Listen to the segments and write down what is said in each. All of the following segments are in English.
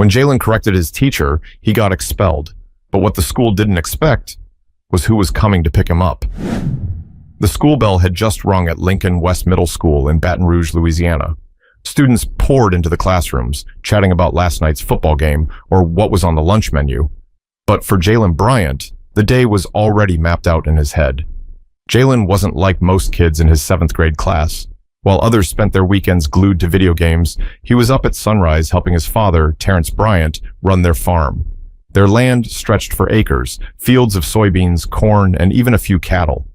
When Jalen corrected his teacher, he got expelled. But what the school didn't expect was who was coming to pick him up. The school bell had just rung at Lincoln West Middle School in Baton Rouge, Louisiana. Students poured into the classrooms, chatting about last night's football game or what was on the lunch menu. But for Jalen Bryant, the day was already mapped out in his head. Jalen wasn't like most kids in his 7th grade class. While others spent their weekends glued to video games, he was up at sunrise helping his father, Terrence Bryant, run their farm. Their land stretched for acres, fields of soybeans, corn, and even a few cattle.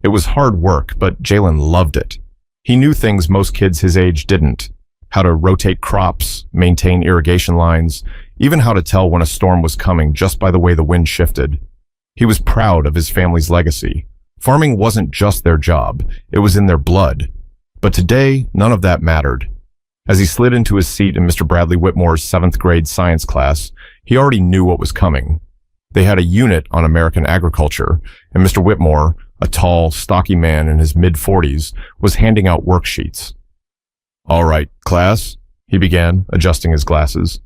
It was hard work, but Jalen loved it. He knew things most kids his age didn't: how to rotate crops, maintain irrigation lines, even how to tell when a storm was coming just by the way the wind shifted. He was proud of his family's legacy. Farming wasn't just their job, it was in their blood. But today, none of that mattered. As he slid into his seat in Mr. Bradley Whitmore's 7th grade science class, he already knew what was coming. They had a unit on American agriculture, and Mr. Whitmore, a tall, stocky man in his mid-40s, was handing out worksheets. "All right, class," he began, adjusting his glasses.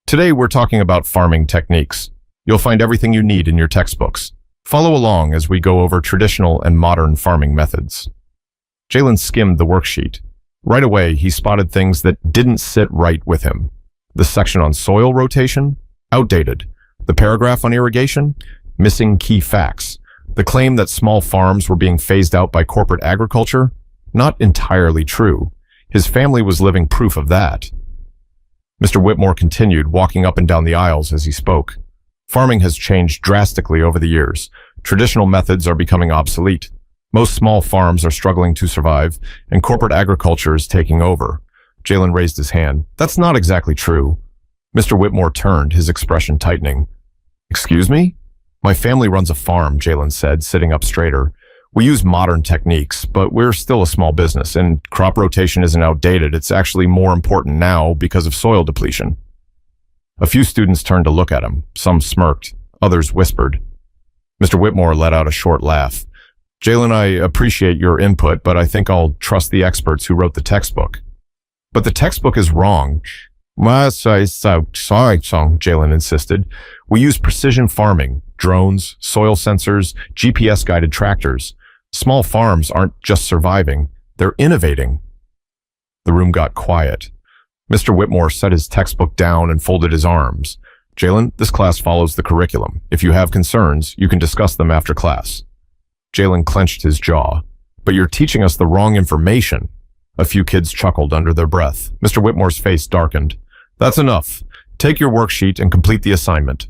"Today we're talking about farming techniques. You'll find everything you need in your textbooks. Follow along as we go over traditional and modern farming methods." Jalen skimmed the worksheet. Right away, he spotted things that didn't sit right with him. The section on soil rotation? Outdated. The paragraph on irrigation? Missing key facts. The claim that small farms were being phased out by corporate agriculture? Not entirely true. His family was living proof of that. Mr. Whitmore continued, walking up and down the aisles as he spoke. Farming has changed drastically over the years. Traditional methods are becoming obsolete. Most small farms are struggling to survive, and corporate agriculture is taking over. Jalen raised his hand. "That's not exactly true." Mr. Whitmore turned, his expression tightening. "Excuse me?" "My family runs a farm," Jalen said, sitting up straighter. "We use modern techniques, but we're still a small business, and crop rotation isn't outdated. It's actually more important now because of soil depletion." A few students turned to look at him. Some smirked. Others whispered. Mr. Whitmore let out a short laugh. "Jalen, I appreciate your input, but I think I'll trust the experts who wrote the textbook." "But the textbook is wrong." Sorry, Jalen insisted. "We use precision farming, drones, soil sensors, GPS-guided tractors. Small farms aren't just surviving, they're innovating." The room got quiet. Mr. Whitmore set his textbook down and folded his arms. "Jalen, this class follows the curriculum. If you have concerns, you can discuss them after class." Jalen clenched his jaw. "But you're teaching us the wrong information." A few kids chuckled under their breath. Mr. Whitmore's face darkened. "That's enough. Take your worksheet and complete the assignment."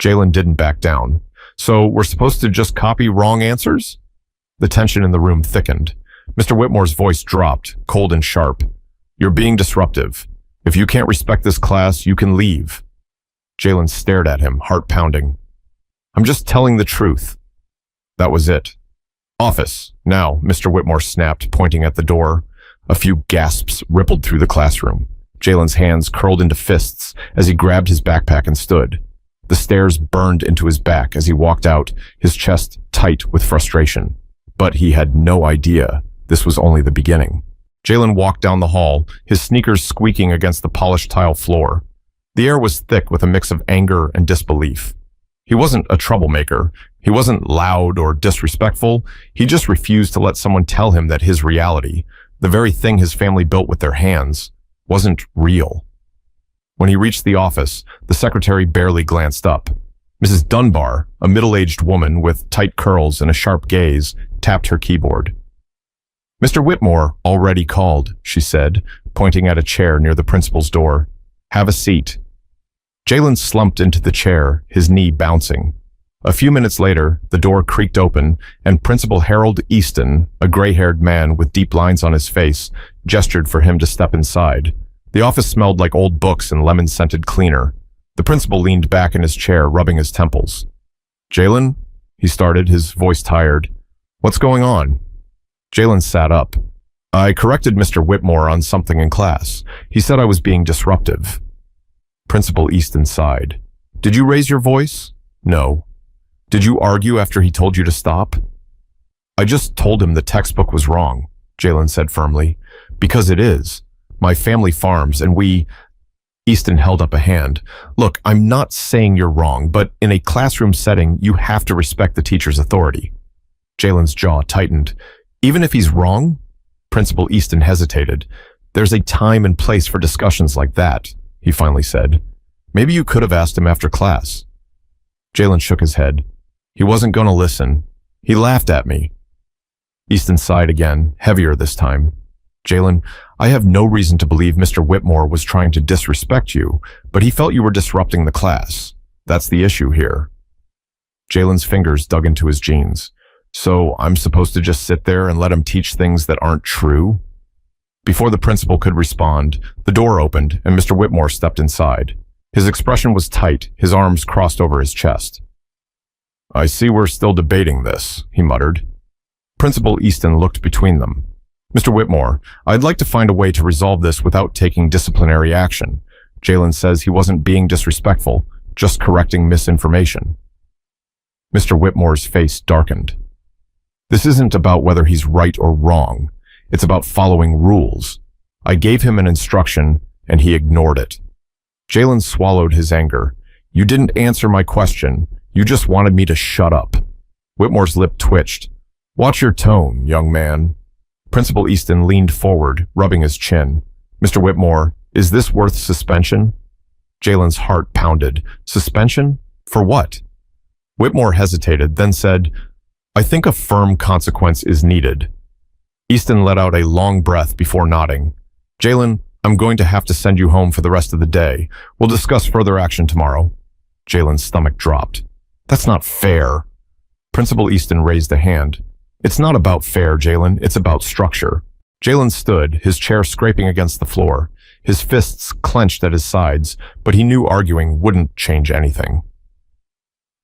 Jalen didn't back down. "So we're supposed to just copy wrong answers?" The tension in the room thickened. Mr. Whitmore's voice dropped, cold and sharp. "You're being disruptive. If you can't respect this class, you can leave." Jalen stared at him, heart pounding. "I'm just telling the truth." That was it. "Office, now," Mr. Whitmore snapped, pointing at the door. A few gasps rippled through the classroom. Jalen's hands curled into fists as he grabbed his backpack and stood. The stares burned into his back as he walked out, his chest tight with frustration. But he had no idea this was only the beginning. Jalen walked down the hall, his sneakers squeaking against the polished tile floor. The air was thick with a mix of anger and disbelief. He wasn't a troublemaker. He wasn't loud or disrespectful. He just refused to let someone tell him that his reality, the very thing his family built with their hands, wasn't real. When he reached the office, the secretary barely glanced up. Mrs. Dunbar, a middle-aged woman with tight curls and a sharp gaze, tapped her keyboard. "Mr. Whitmore already called," she said, pointing at a chair near the principal's door. "Have a seat." Jalen slumped into the chair, his knee bouncing. A few minutes later, the door creaked open, and Principal Harold Easton, a gray-haired man with deep lines on his face, gestured for him to step inside. The office smelled like old books and lemon-scented cleaner. The principal leaned back in his chair, rubbing his temples. "Jalen?" he started, his voice tired. "What's going on?" Jalen sat up. "I corrected Mr. Whitmore on something in class. He said I was being disruptive." Principal Easton sighed. "Did you raise your voice?" "No." "Did you argue after he told you to stop?" "I just told him the textbook was wrong," Jalen said firmly. "Because it is. My family farms, and we..." Easton held up a hand. Look, I'm not saying you're wrong, but in a classroom setting, you have to respect the teacher's authority. Jalen's jaw tightened. Even if he's wrong? Principal Easton hesitated. There's a time and place for discussions like that, he finally said. Maybe you could have asked him after class. Jalen shook his head. He wasn't going to listen. He laughed at me. Easton sighed again, heavier this time. Jalen, I have no reason to believe Mr. Whitmore was trying to disrespect you, but he felt you were disrupting the class. That's the issue here. Jalen's fingers dug into his jeans. So I'm supposed to just sit there and let him teach things that aren't true? Before the principal could respond, the door opened and Mr. Whitmore stepped inside. His expression was tight, his arms crossed over his chest. I see we're still debating this, he muttered. Principal Easton looked between them. Mr. Whitmore, I'd like to find a way to resolve this without taking disciplinary action. Jalen says he wasn't being disrespectful, just correcting misinformation. Mr. Whitmore's face darkened. This isn't about whether he's right or wrong. It's about following rules. I gave him an instruction, and he ignored it. Jalen swallowed his anger. You didn't answer my question. You just wanted me to shut up. Whitmore's lip twitched. Watch your tone, young man. Principal Easton leaned forward, rubbing his chin. Mr. Whitmore, is this worth suspension? Jalen's heart pounded. Suspension? For what? Whitmore hesitated, then said, I think a firm consequence is needed. Easton let out a long breath before nodding. Jalen, I'm going to have to send you home for the rest of the day. We'll discuss further action tomorrow. Jalen's stomach dropped. That's not fair. Principal Easton raised a hand. It's not about fair, Jalen. It's about structure. Jalen stood, his chair scraping against the floor, his fists clenched at his sides, but he knew arguing wouldn't change anything.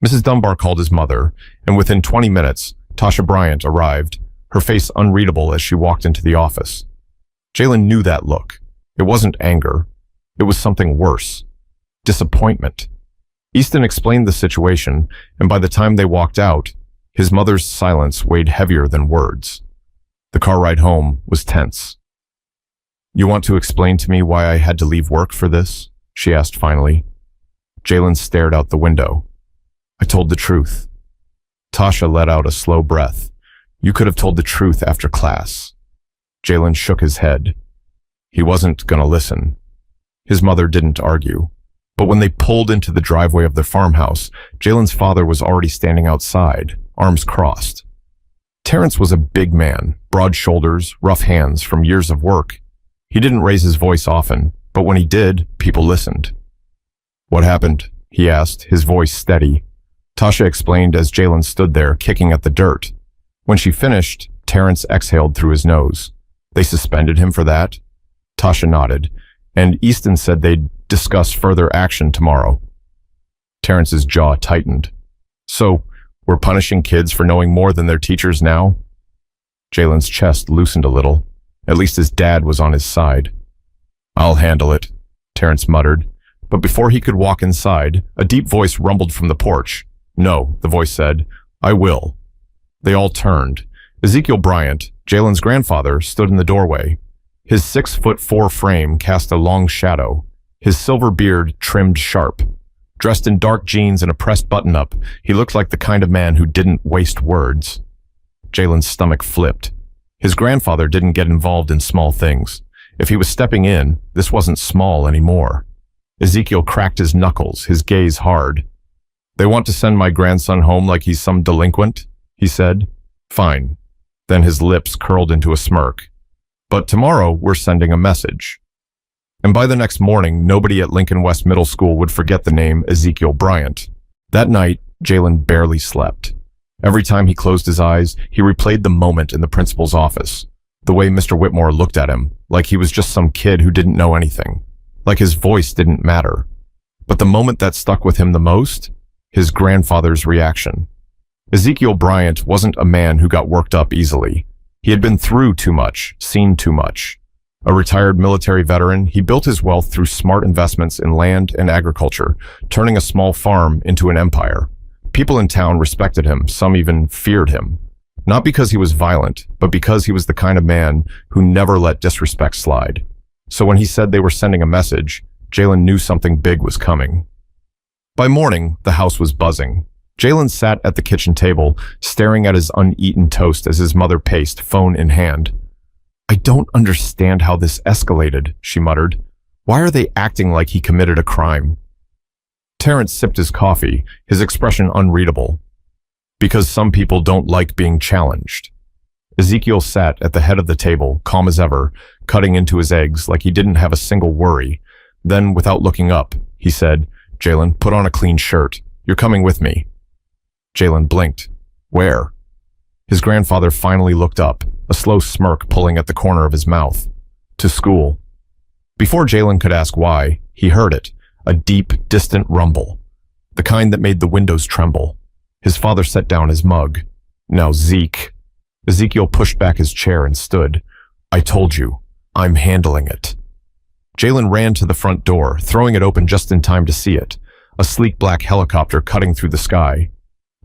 Mrs. Dunbar called his mother, and within 20 minutes, Tasha Bryant arrived, her face unreadable as she walked into the office. Jalen knew that look. It wasn't anger. It was something worse. Disappointment. Easton explained the situation, and by the time they walked out, his mother's silence weighed heavier than words. The car ride home was tense. You want to explain to me why I had to leave work for this? She asked finally. Jalen stared out the window. I told the truth. Tasha let out a slow breath. You could have told the truth after class. Jalen shook his head. He wasn't going to listen. His mother didn't argue. But when they pulled into the driveway of their farmhouse, Jalen's father was already standing outside, arms crossed. Terrence was a big man, broad shoulders, rough hands from years of work. He didn't raise his voice often, but when he did, people listened. What happened? He asked, his voice steady. Tasha explained as Jalen stood there, kicking at the dirt. When she finished, Terrence exhaled through his nose. They suspended him for that? Tasha nodded, and Easton said they'd discuss further action tomorrow. Terrence's jaw tightened. So, we're punishing kids for knowing more than their teachers now? Jalen's chest loosened a little. At least his dad was on his side. I'll handle it, Terrence muttered. But before he could walk inside, a deep voice rumbled from the porch. No, the voice said, I will. They all turned. Ezekiel Bryant, Jalen's grandfather, stood in the doorway. His 6'4" frame cast a long shadow, his silver beard trimmed sharp. Dressed in dark jeans and a pressed button-up, he looked like the kind of man who didn't waste words. Jalen's stomach flipped. His grandfather didn't get involved in small things. If he was stepping in, this wasn't small anymore. Ezekiel cracked his knuckles, his gaze hard. They want to send my grandson home like he's some delinquent, he said. Fine. Then his lips curled into a smirk. But tomorrow we're sending a message. And by the next morning, nobody at Lincoln West Middle School would forget the name Ezekiel Bryant. That night, Jalen barely slept. Every time he closed his eyes, he replayed the moment in the principal's office. The way Mr. Whitmore looked at him, like he was just some kid who didn't know anything. Like his voice didn't matter. But the moment that stuck with him the most, his grandfather's reaction. Ezekiel Bryant wasn't a man who got worked up easily. He had been through too much, seen too much. A retired military veteran, he built his wealth through smart investments in land and agriculture, turning a small farm into an empire. People in town respected him, some even feared him. Not because he was violent, but because he was the kind of man who never let disrespect slide. So when he said they were sending a message, Jalen knew something big was coming. By morning, the house was buzzing. Jalen sat at the kitchen table, staring at his uneaten toast as his mother paced, phone in hand. "I don't understand how this escalated," she muttered. "Why are they acting like he committed a crime?" Terrence sipped his coffee, his expression unreadable. "Because some people don't like being challenged." Ezekiel sat at the head of the table, calm as ever, cutting into his eggs like he didn't have a single worry. Then, without looking up, he said, "Jalen, put on a clean shirt. You're coming with me." Jalen blinked. "Where?" His grandfather finally looked up, a slow smirk pulling at the corner of his mouth. "To school." Before Jalen could ask why, he heard it, a deep, distant rumble, the kind that made the windows tremble. His father set down his mug. "Now, Zeke." Ezekiel pushed back his chair and stood. "I told you, I'm handling it." Jalen ran to the front door, throwing it open just in time to see it, a sleek black helicopter cutting through the sky.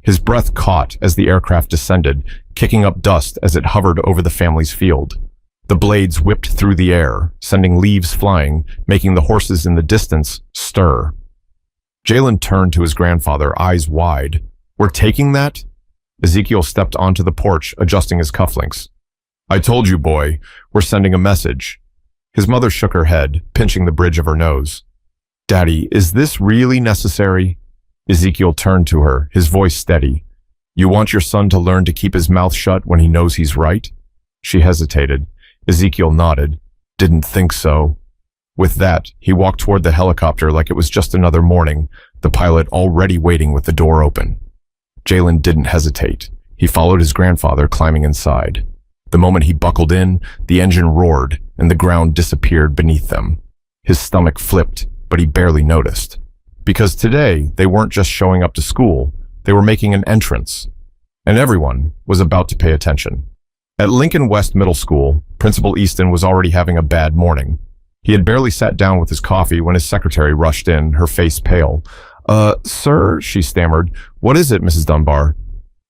His breath caught as the aircraft descended, kicking up dust as it hovered over the family's field. The blades whipped through the air, sending leaves flying, making the horses in the distance stir. Jalen turned to his grandfather, eyes wide. "We're taking that?" Ezekiel stepped onto the porch, adjusting his cufflinks. "I told you, boy, we're sending a message." His mother shook her head, pinching the bridge of her nose. "Daddy, is this really necessary?" Ezekiel turned to her, his voice steady. "You want your son to learn to keep his mouth shut when he knows he's right?" She hesitated. Ezekiel nodded. "Didn't think so." With that, he walked toward the helicopter like it was just another morning, the pilot already waiting with the door open. Jalen didn't hesitate. He followed his grandfather, climbing inside. The moment he buckled in, the engine roared, and the ground disappeared beneath them. His stomach flipped, but he barely noticed. Because today, they weren't just showing up to school, they were making an entrance. And everyone was about to pay attention. At Lincoln West Middle School, Principal Easton was already having a bad morning. He had barely sat down with his coffee when his secretary rushed in, her face pale. Sir," she stammered. "What is it, Mrs. Dunbar?"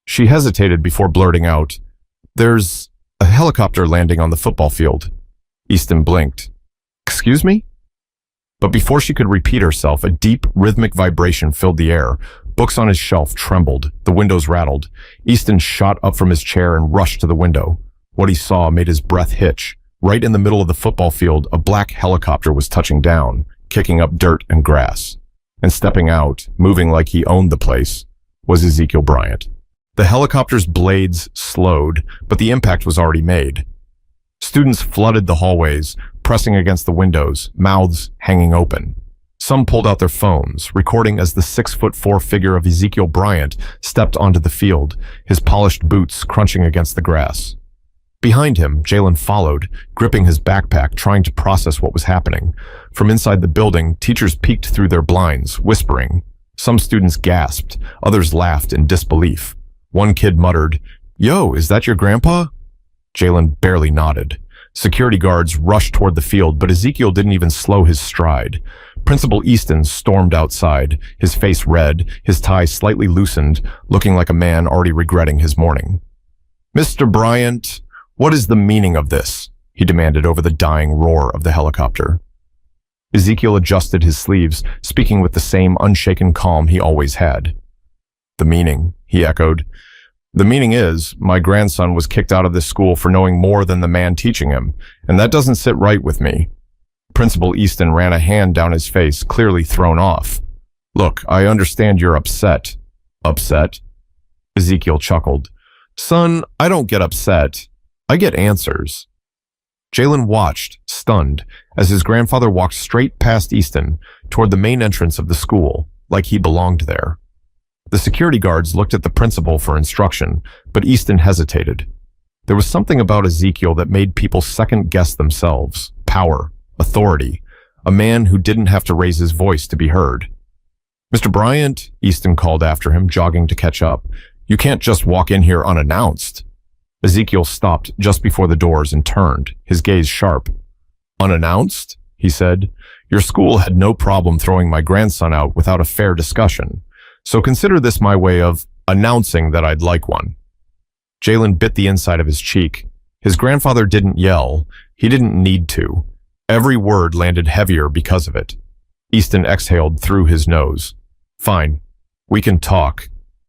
She hesitated before blurting out, "There's a helicopter landing on the football field." Easton blinked. "Excuse me?" But before she could repeat herself, a deep, rhythmic vibration filled the air. Books on his shelf trembled. The windows rattled. Easton shot up from his chair and rushed to the window. What he saw made his breath hitch. Right in the middle of the football field, a black helicopter was touching down, kicking up dirt and grass. And stepping out, moving like he owned the place, was Ezekiel Bryant. The helicopter's blades slowed, but the impact was already made. Students flooded the hallways, pressing against the windows, mouths hanging open. Some pulled out their phones, recording as the 6'4" figure of Ezekiel Bryant stepped onto the field, his polished boots crunching against the grass. Behind him, Jalen followed, gripping his backpack, trying to process what was happening. From inside the building, teachers peeked through their blinds, whispering. Some students gasped, others laughed in disbelief. One kid muttered, "Yo, is that your grandpa?" Jalen barely nodded. Security guards rushed toward the field, but Ezekiel didn't even slow his stride. Principal Easton stormed outside, his face red, his tie slightly loosened, looking like a man already regretting his morning. "Mr. Bryant, what is the meaning of this?" he demanded over the dying roar of the helicopter. Ezekiel adjusted his sleeves, speaking with the same unshaken calm he always had. "The meaning," he echoed. "The meaning is, my grandson was kicked out of this school for knowing more than the man teaching him, and that doesn't sit right with me." Principal Easton ran a hand down his face, clearly thrown off. "Look, I understand you're upset." "Upset?" Ezekiel chuckled. "Son, I don't get upset. I get answers." Jalen watched, stunned, as his grandfather walked straight past Easton toward the main entrance of the school, like he belonged there. The security guards looked at the principal for instruction, but Easton hesitated. There was something about Ezekiel that made people second-guess themselves. Power, authority, a man who didn't have to raise his voice to be heard. "Mr. Bryant," Easton called after him, jogging to catch up. "You can't just walk in here unannounced." Ezekiel stopped just before the doors and turned, his gaze sharp. "Unannounced?" he said. "Your school had no problem throwing my grandson out without a fair discussion. So consider this my way of announcing that I'd like one." Jalen bit the inside of his cheek. His grandfather didn't yell. He didn't need to. Every word landed heavier because of it. Easton exhaled through his nose. Fine, we can talk.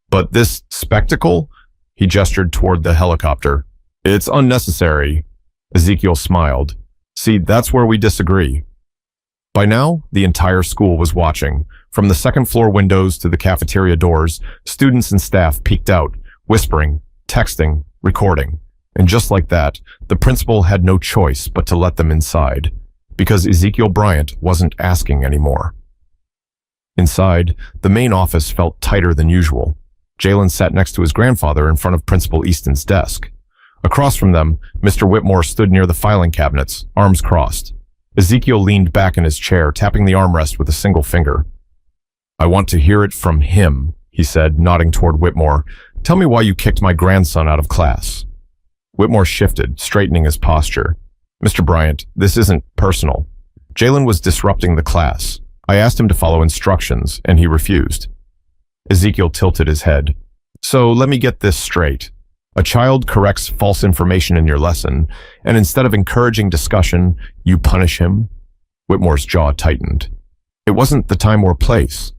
But this spectacle? He gestured toward the helicopter. It's unnecessary. Ezekiel smiled. See, that's where we disagree. By now, the entire school was watching. From the second-floor windows to the cafeteria doors, students and staff peeked out, whispering, texting, recording. And just like that, the principal had no choice but to let them inside, because Ezekiel Bryant wasn't asking anymore. Inside, the main office felt tighter than usual. Jalen sat next to his grandfather in front of Principal Easton's desk. Across from them, Mr. Whitmore stood near the filing cabinets, arms crossed. Ezekiel leaned back in his chair, tapping the armrest with a single finger. I want to hear it from him, he said, nodding toward Whitmore. Tell me why you kicked my grandson out of class. Whitmore shifted, straightening his posture. Mr. Bryant, this isn't personal. Jalen was disrupting the class. I asked him to follow instructions, and he refused. Ezekiel tilted his head. So let me get this straight. A child corrects false information in your lesson, and instead of encouraging discussion, you punish him? Whitmore's jaw tightened. It wasn't the time or place.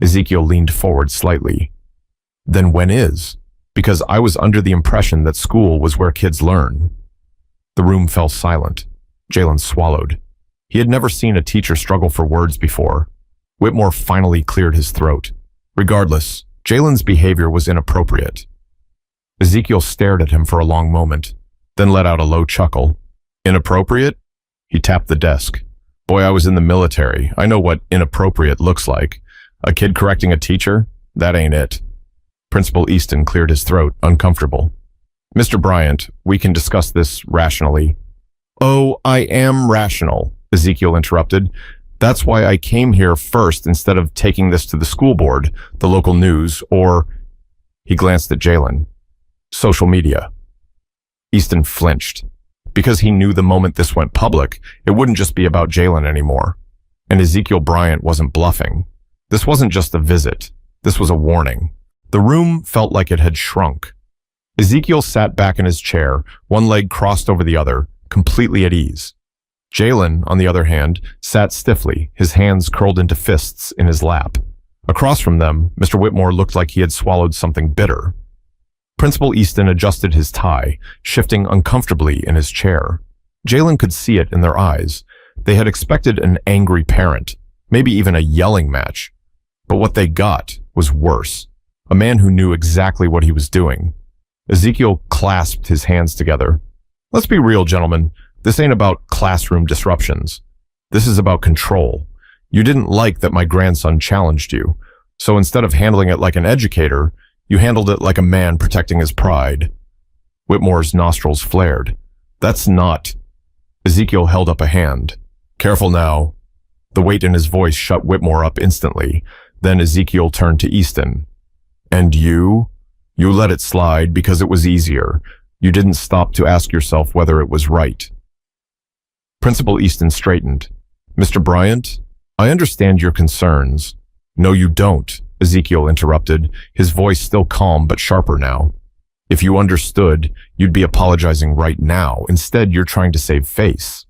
Ezekiel leaned forward slightly. Then when is? Because I was under the impression that school was where kids learn. The room fell silent. Jalen swallowed. He had never seen a teacher struggle for words before. Whitmore finally cleared his throat. Regardless, Jalen's behavior was inappropriate. Ezekiel stared at him for a long moment, then let out a low chuckle. Inappropriate? He tapped the desk. Boy, I was in the military. I know what inappropriate looks like. A kid correcting a teacher? That ain't it. Principal Easton cleared his throat, uncomfortable. Mr. Bryant, we can discuss this rationally. Oh, I am rational, Ezekiel interrupted. That's why I came here first instead of taking this to the school board, the local news, or... He glanced at Jalen. Social media. Easton flinched. Because he knew the moment this went public, it wouldn't just be about Jalen anymore. And Ezekiel Bryant wasn't bluffing. This wasn't just a visit. This was a warning. The room felt like it had shrunk. Ezekiel sat back in his chair, one leg crossed over the other, completely at ease. Jalen, on the other hand, sat stiffly, his hands curled into fists in his lap. Across from them, Mr. Whitmore looked like he had swallowed something bitter. Principal Easton adjusted his tie, shifting uncomfortably in his chair. Jalen could see it in their eyes. They had expected an angry parent, maybe even a yelling match. But what they got was worse. A man who knew exactly what he was doing. Ezekiel clasped his hands together. Let's be real, gentlemen. This ain't about classroom disruptions. This is about control. You didn't like that my grandson challenged you. So instead of handling it like an educator, you handled it like a man protecting his pride. Whitmore's nostrils flared. That's not... Ezekiel held up a hand. Careful now. The weight in his voice shut Whitmore up instantly. Then Ezekiel turned to Easton. And you? You let it slide because it was easier. You didn't stop to ask yourself whether it was right. Principal Easton straightened. Mr. Bryant, I understand your concerns. No, you don't, Ezekiel interrupted, his voice still calm but sharper now. If you understood, you'd be apologizing right now. Instead, you're trying to save face.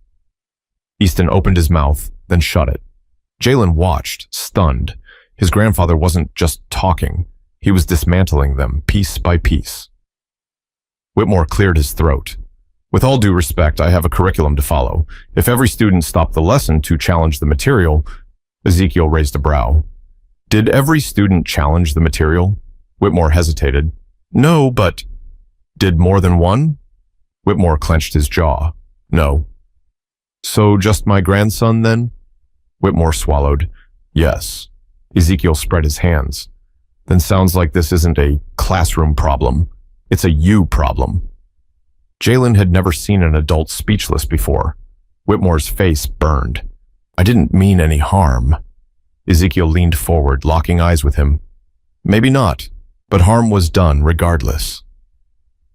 Easton opened his mouth, then shut it. Jalen watched, stunned. His grandfather wasn't just talking. He was dismantling them, piece by piece. Whitmore cleared his throat. With all due respect, I have a curriculum to follow. If every student stopped the lesson to challenge the material... Ezekiel raised a brow. Did every student challenge the material? Whitmore hesitated. No, but... Did more than one? Whitmore clenched his jaw. No. So just my grandson, then? Whitmore swallowed. Yes. Ezekiel spread his hands. Then sounds like this isn't a classroom problem. It's a you problem. Jalen had never seen an adult speechless before. Whitmore's face burned. I didn't mean any harm. Ezekiel leaned forward, locking eyes with him. Maybe not, but harm was done regardless.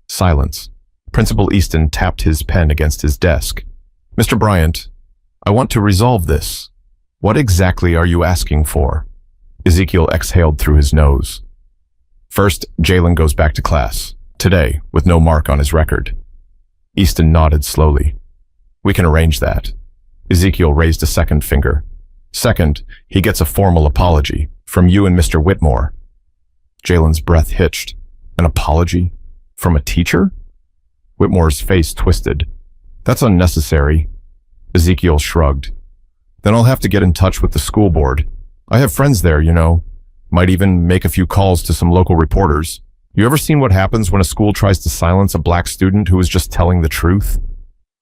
Silence. Principal Easton tapped his pen against his desk. Mr. Bryant, I want to resolve this. What exactly are you asking for? Ezekiel exhaled through his nose. First, Jalen goes back to class. Today, with no mark on his record. Easton nodded slowly. We can arrange that. Ezekiel raised a second finger. Second, he gets a formal apology from you and Mr. Whitmore. Jalen's breath hitched. An apology? From a teacher? Whitmore's face twisted. That's unnecessary. Ezekiel shrugged. Then I'll have to get in touch with the school board. I have friends there, you know. Might even make a few calls to some local reporters. You ever seen what happens when a school tries to silence a black student who is just telling the truth?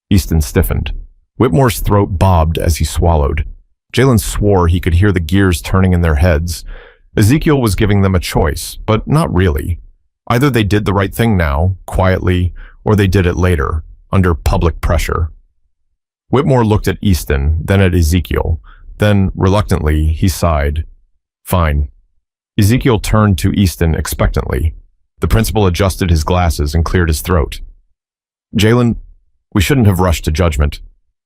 Easton stiffened. Whitmore's throat bobbed as he swallowed. Jalen swore he could hear the gears turning in their heads. Ezekiel was giving them a choice, but not really. Either they did the right thing now, quietly, or they did it later, under public pressure. Whitmore looked at Easton, then at Ezekiel. Then, reluctantly, he sighed. Fine. Ezekiel turned to Easton expectantly. The principal adjusted his glasses and cleared his throat. Jalen, we shouldn't have rushed to judgment.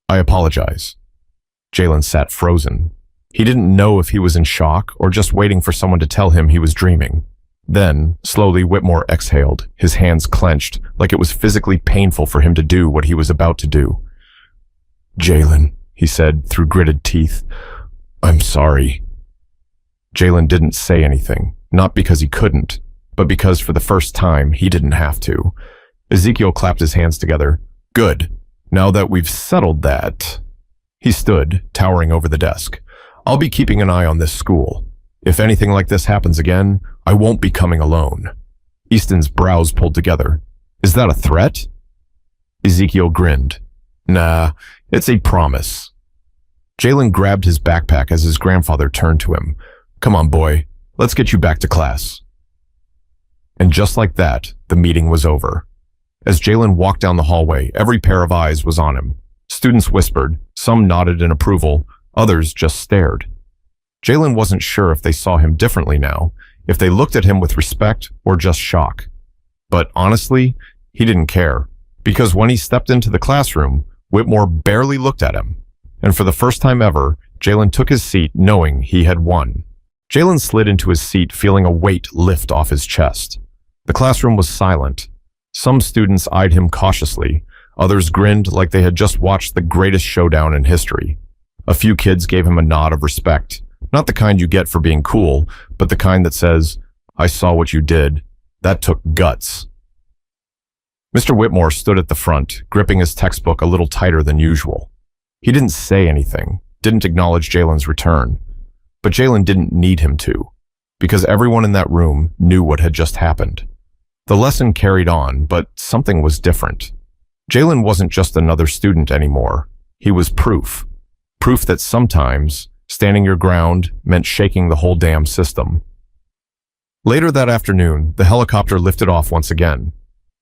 I apologize. Jalen sat frozen. He didn't know if he was in shock or just waiting for someone to tell him he was dreaming. Then, slowly, Whitmore exhaled, his hands clenched, like it was physically painful for him to do what he was about to do. Jalen, he said through gritted teeth, I'm sorry. Jalen didn't say anything, not because he couldn't, but because for the first time he didn't have to. Ezekiel clapped his hands together. Good. Now that we've settled that... He stood, towering over the desk. I'll be keeping an eye on this school. If anything like this happens again, I won't be coming alone. Easton's brows pulled together. Is that a threat? Ezekiel grinned. Nah, it's a promise. Jalen grabbed his backpack as his grandfather turned to him. Come on, boy. Let's get you back to class. And just like that, the meeting was over. As Jalen walked down the hallway, every pair of eyes was on him. Students whispered, some nodded in approval, others just stared. Jalen wasn't sure if they saw him differently now, if they looked at him with respect or just shock. But honestly, he didn't care, because when he stepped into the classroom, Whitmore barely looked at him. And for the first time ever, Jalen took his seat knowing he had won. Jalen slid into his seat feeling a weight lift off his chest. The classroom was silent. Some students eyed him cautiously. Others grinned like they had just watched the greatest showdown in history. A few kids gave him a nod of respect. Not the kind you get for being cool, but the kind that says, I saw what you did. That took guts. Mr. Whitmore stood at the front, gripping his textbook a little tighter than usual. He didn't say anything, didn't acknowledge Jalen's return. But Jalen didn't need him to, because everyone in that room knew what had just happened. The lesson carried on, but something was different. Jalen wasn't just another student anymore. He was proof. Proof that sometimes standing your ground meant shaking the whole damn system. Later that afternoon, the helicopter lifted off once again.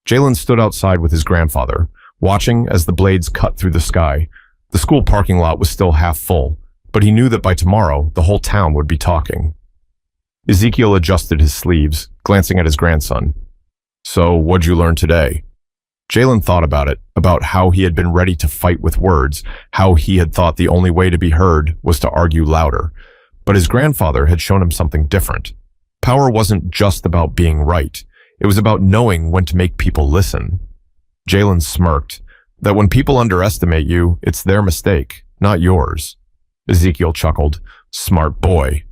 Jalen stood outside with his grandfather, watching as the blades cut through the sky. The school parking lot was still half full, but he knew that by tomorrow, the whole town would be talking. Ezekiel adjusted his sleeves, glancing at his grandson. So, what'd you learn today? Jalen thought about it, about how he had been ready to fight with words, how he had thought the only way to be heard was to argue louder. But his grandfather had shown him something different. Power wasn't just about being right. It was about knowing when to make people listen. Jalen smirked, that when people underestimate you, it's their mistake, not yours. Ezekiel chuckled, smart boy.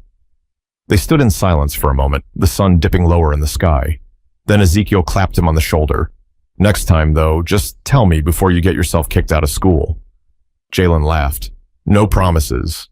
They stood in silence for a moment, the sun dipping lower in the sky. Then Ezekiel clapped him on the shoulder. Next time, though, just tell me before you get yourself kicked out of school. Jalen laughed. No promises.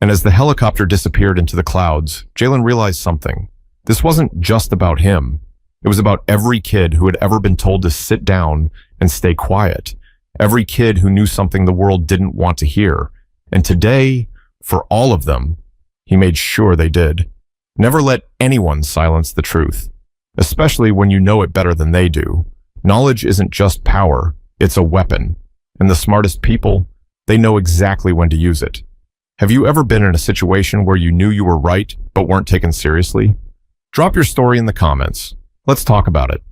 And as the helicopter disappeared into the clouds, Jalen realized something. This wasn't just about him. It was about every kid who had ever been told to sit down and stay quiet. Every kid who knew something the world didn't want to hear. And today, for all of them, he made sure they did. Never let anyone silence the truth. Especially when you know it better than they do. Knowledge isn't just power, it's a weapon. And the smartest people, they know exactly when to use it. Have you ever been in a situation where you knew you were right, but weren't taken seriously? Drop your story in the comments. Let's talk about it.